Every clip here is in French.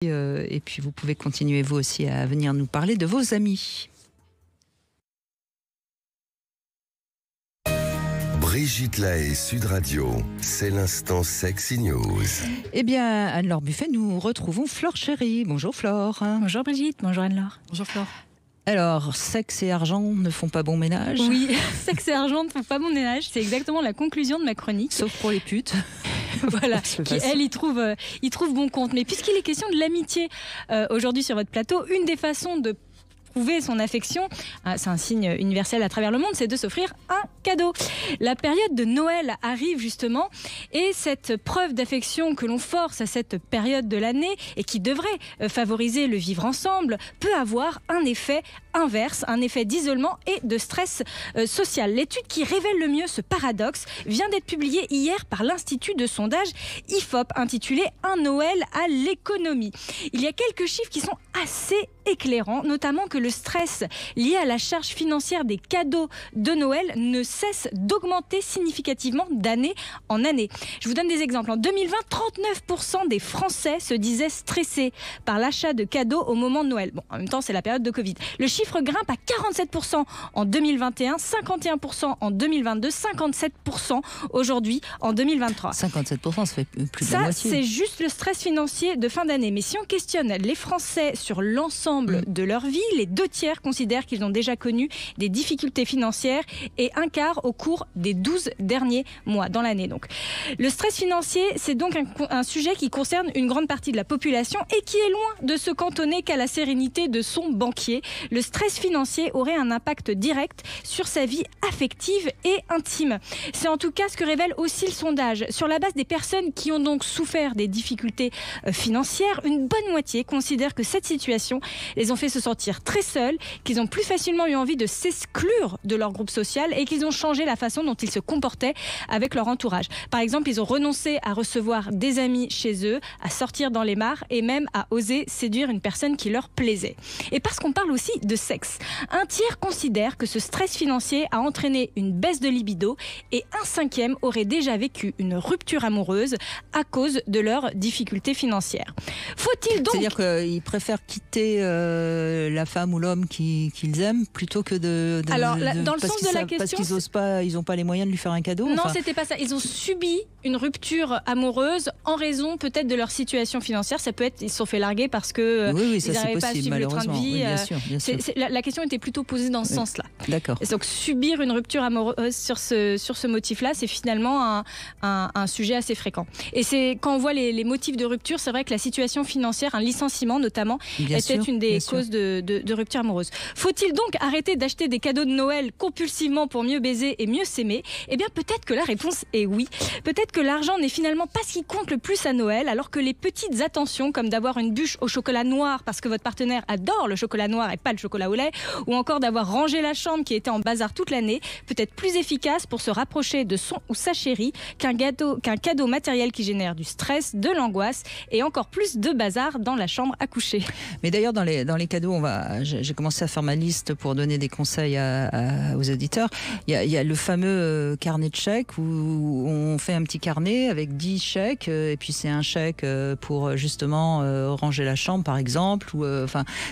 Et puis vous pouvez continuer vous aussi à venir nous parler de vos amis. Brigitte Lahaie, Sud Radio, c'est l'instant Sexy News. Eh bien, Anne-Laure Buffet, nous retrouvons Flore Chéri. Bonjour Flore. Bonjour Brigitte, bonjour Anne-Laure. Bonjour Flore. Alors, sexe et argent ne font pas bon ménage? Oui, sexe et argent ne font pas bon ménage, c'est exactement la conclusion de ma chronique. Sauf pour les putes. Voilà, qui elle y trouve bon compte. Mais puisqu'il est question de l'amitié aujourd'hui sur votre plateau, une des façons de prouver son affection, c'est un signe universel à travers le monde, c'est de s'offrir un cadeau. La période de Noël arrive justement, et cette preuve d'affection que l'on force à cette période de l'année et qui devrait favoriser le vivre ensemble peut avoir un effet inverse, un effet d'isolement et de stress social. L'étude qui révèle le mieux ce paradoxe vient d'être publiée hier par l'Institut de sondage IFOP, intitulé « Un Noël à l'économie ». Il y a quelques chiffres qui sont assez éclairants, notamment que le stress lié à la charge financière des cadeaux de Noël ne cesse d'augmenter significativement d'année en année. Je vous donne des exemples. En 2020, 39% des Français se disaient stressés par l'achat de cadeaux au moment de Noël. Bon, en même temps, c'est la période de Covid. Le chiffre grimpe à 47% en 2021, 51% en 2022, 57% aujourd'hui en 2023. 57%, ça fait plus de la moitié. Ça, c'est juste le stress financier de fin d'année. Mais si on questionne les Français sur l'ensemble de leur vie, les 2/3 considèrent qu'ils ont déjà connu des difficultés financières et un quart au cours des 12 derniers mois dans l'année. Donc, le stress financier, c'est donc un sujet qui concerne une grande partie de la population et qui est loin de se cantonner qu'à la sérénité de son banquier. Le stress financier aurait un impact direct sur sa vie affective et intime. C'est en tout cas ce que révèle aussi le sondage. Sur la base des personnes qui ont donc souffert des difficultés financières, une bonne moitié considère que cette situation les ont fait se sentir très seuls, qu'ils ont plus facilement eu envie de s'exclure de leur groupe social et qu'ils ont changé la façon dont ils se comportaient avec leur entourage. Par exemple, ils ont renoncé à recevoir des amis chez eux, à sortir dans les mares et même à oser séduire une personne qui leur plaisait. Et parce qu'on parle aussi de sexe, un tiers considère que ce stress financier a entraîné une baisse de libido et un 5e aurait déjà vécu une rupture amoureuse à cause de leurs difficultés financières. Faut-il donc... C'est-à-dire qu'ils préfèrent quitter la femme ou l'homme qu'ils aiment plutôt que de... Alors, dans le sens de la question... Parce qu'ils n'osent pas, ils n'ont pas les moyens de lui faire un cadeau? Non, c'était pas ça. Ils ont subi une rupture amoureuse en raison peut-être de leur situation financière. Ça peut être, ils se sont fait larguer parce que ils n'arrivaient pas à suivre le train de vie. Oui, bien sûr. La question était plutôt posée dans ce sens-là. D'accord. Et donc, subir une rupture amoureuse sur ce motif-là, c'est finalement un sujet assez fréquent. Et c'est quand on voit les motifs de rupture, c'est vrai que la situation financière, un licenciement notamment, était une des causes de rupture amoureuse. Faut-il donc arrêter d'acheter des cadeaux de Noël compulsivement pour mieux baiser et mieux s'aimer? Eh bien, peut-être que la réponse est oui. Peut-être que l'argent n'est finalement pas ce qui compte le plus à Noël, alors que les petites attentions, comme d'avoir une bûche au chocolat noir parce que votre partenaire adore le chocolat noir et pas le chocolat au lait, ou encore d'avoir rangé la chambre qui était en bazar toute l'année, peut être plus efficace pour se rapprocher de son ou sa chérie qu'un cadeau matériel qui génère du stress, de l'angoisse et encore plus de bazar dans la chambre à coucher. Mais d'ailleurs, dans les cadeaux, j'ai commencé à faire ma liste pour donner des conseils aux auditeurs. Il y a le fameux carnet de chèques où on fait un petit carnet avec 10 chèques et puis c'est un chèque pour justement ranger la chambre par exemple.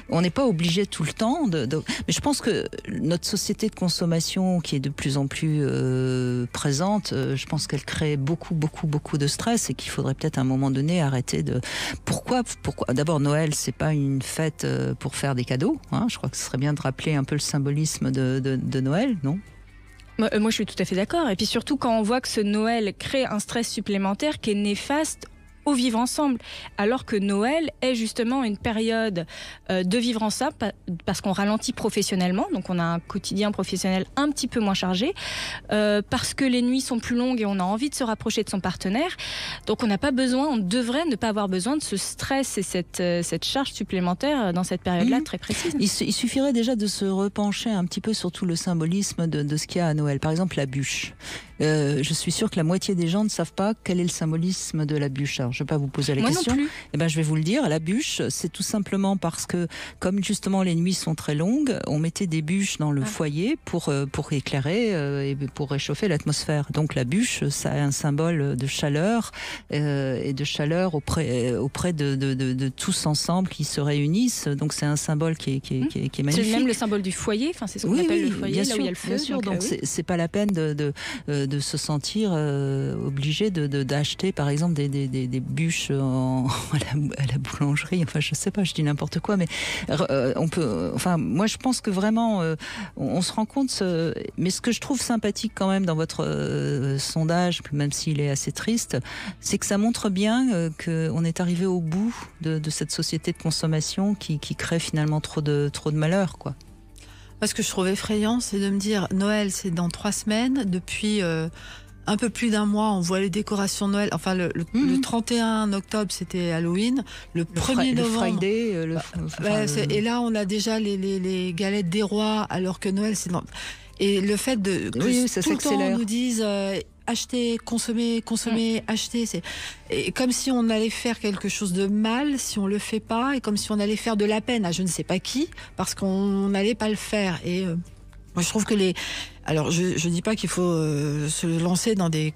On n'est pas obligé tout le temps mais je pense que notre société de consommation qui est de plus en plus présente, je pense qu'elle crée beaucoup de stress et qu'il faudrait peut-être à un moment donné arrêter de... Pourquoi D'abord, Noël, c'est pas une fête pour faire des cadeaux. Je crois que ce serait bien de rappeler un peu le symbolisme de Noël, non ? Moi, je suis tout à fait d'accord. Et puis surtout, quand on voit que ce Noël crée un stress supplémentaire qui est néfaste au vivre ensemble, alors que Noël est justement une période de vivre ensemble parce qu'on ralentit professionnellement, donc on a un quotidien professionnel un petit peu moins chargé, parce que les nuits sont plus longues et on a envie de se rapprocher de son partenaire, donc on devrait ne pas avoir besoin de ce stress et cette charge supplémentaire dans cette période-là très précise. Il suffirait déjà de se repencher un petit peu sur tout le symbolisme de ce qu'il y a à Noël. Par exemple, la bûche. Je suis sûre que la moitié des gens ne savent pas quel est le symbolisme de la bûche. Alors, je ne vais pas vous poser la question. Moi non plus. Eh ben, je vais vous le dire. La bûche, c'est tout simplement parce que, comme justement les nuits sont très longues, on mettait des bûches dans le foyer pour éclairer et pour réchauffer l'atmosphère. Donc la bûche, ça a un symbole de chaleur et de chaleur auprès de tous ensemble qui se réunissent. Donc c'est un symbole qui est magnifique. C'est même le symbole du foyer. Enfin, c'est ce qu'on appelle le foyer, là où il y a le feu. Bien sûr. Donc c'est pas la peine de se sentir obligé d'acheter par exemple des bûches à la boulangerie. Enfin, je sais pas, je dis n'importe quoi, mais on peut. Enfin, moi, je pense que vraiment, on se rend compte. Mais ce que je trouve sympathique quand même dans votre sondage, même s'il est assez triste, c'est que ça montre bien qu'on est arrivé au bout de cette société de consommation qui crée finalement trop de malheur, quoi. Ce que je trouve effrayant, c'est de me dire Noël, c'est dans 3 semaines. Depuis un peu plus d'un mois, on voit les décorations de Noël. Enfin, le 31 octobre, c'était Halloween. Le 1er novembre. Le Friday. Et là, on a déjà les galettes des rois, alors que Noël, c'est dans... Et le fait que tout le temps, on nous dise acheter, consommer, acheter, et comme si on allait faire quelque chose de mal si on le fait pas, et comme si on allait faire de la peine à je ne sais pas qui, parce qu'on n'allait pas le faire. Et moi, je trouve que alors, je dis pas qu'il faut se lancer dans des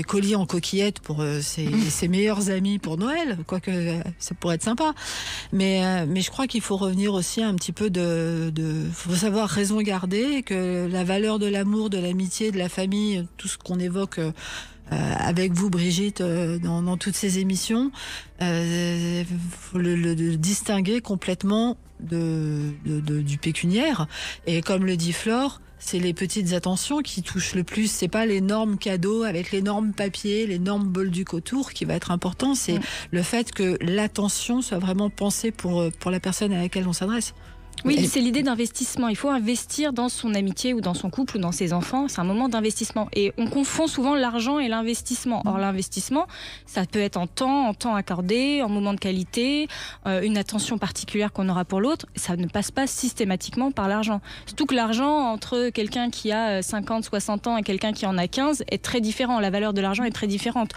colis en coquillettes pour ses meilleurs amis pour Noël, quoique ça pourrait être sympa. Mais je crois qu'il faut revenir aussi un petit peu faut savoir raison garder, que la valeur de l'amour, de l'amitié, de la famille, tout ce qu'on évoque avec vous, Brigitte, dans toutes ces émissions, faut le distinguer complètement du pécuniaire. Et comme le dit Flore, c'est les petites attentions qui touchent le plus. C'est pas l'énorme cadeau avec l'énorme papier, l'énorme bol duc autour qui va être important. C'est le fait que l'attention soit vraiment pensée pour la personne à laquelle on s'adresse. Oui, c'est l'idée d'investissement. Il faut investir dans son amitié ou dans son couple ou dans ses enfants. C'est un moment d'investissement. Et on confond souvent l'argent et l'investissement. Or, l'investissement, ça peut être en temps accordé, en moment de qualité, une attention particulière qu'on aura pour l'autre. Ça ne passe pas systématiquement par l'argent. Surtout que l'argent, entre quelqu'un qui a 50, 60 ans et quelqu'un qui en a 15, est très différent. La valeur de l'argent est très différente.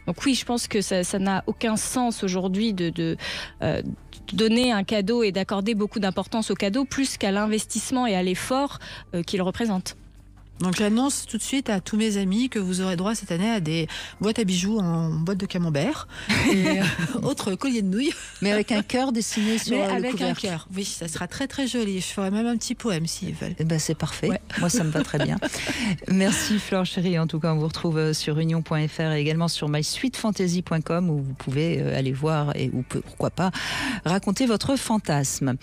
Donc oui, je pense que ça n'a aucun sens aujourd'hui de donner un cadeau et d'accorder beaucoup d'importance au cadeau plus qu'à l'investissement et à l'effort qu'il représente. Donc j'annonce tout de suite à tous mes amis que vous aurez droit cette année à des boîtes à bijoux en boîte de camembert et autres colliers de nouilles. Mais avec un cœur dessiné sur le couvercle. Avec un cœur, oui, ça sera très très joli. Je ferai même un petit poème s'ils veulent. Eh ben, c'est parfait, moi ça me va très bien. Merci Flore Chéri, en tout cas on vous retrouve sur union.fr et également sur mysweetfantasy.com où vous pouvez aller voir ou pourquoi pas raconter votre fantasme.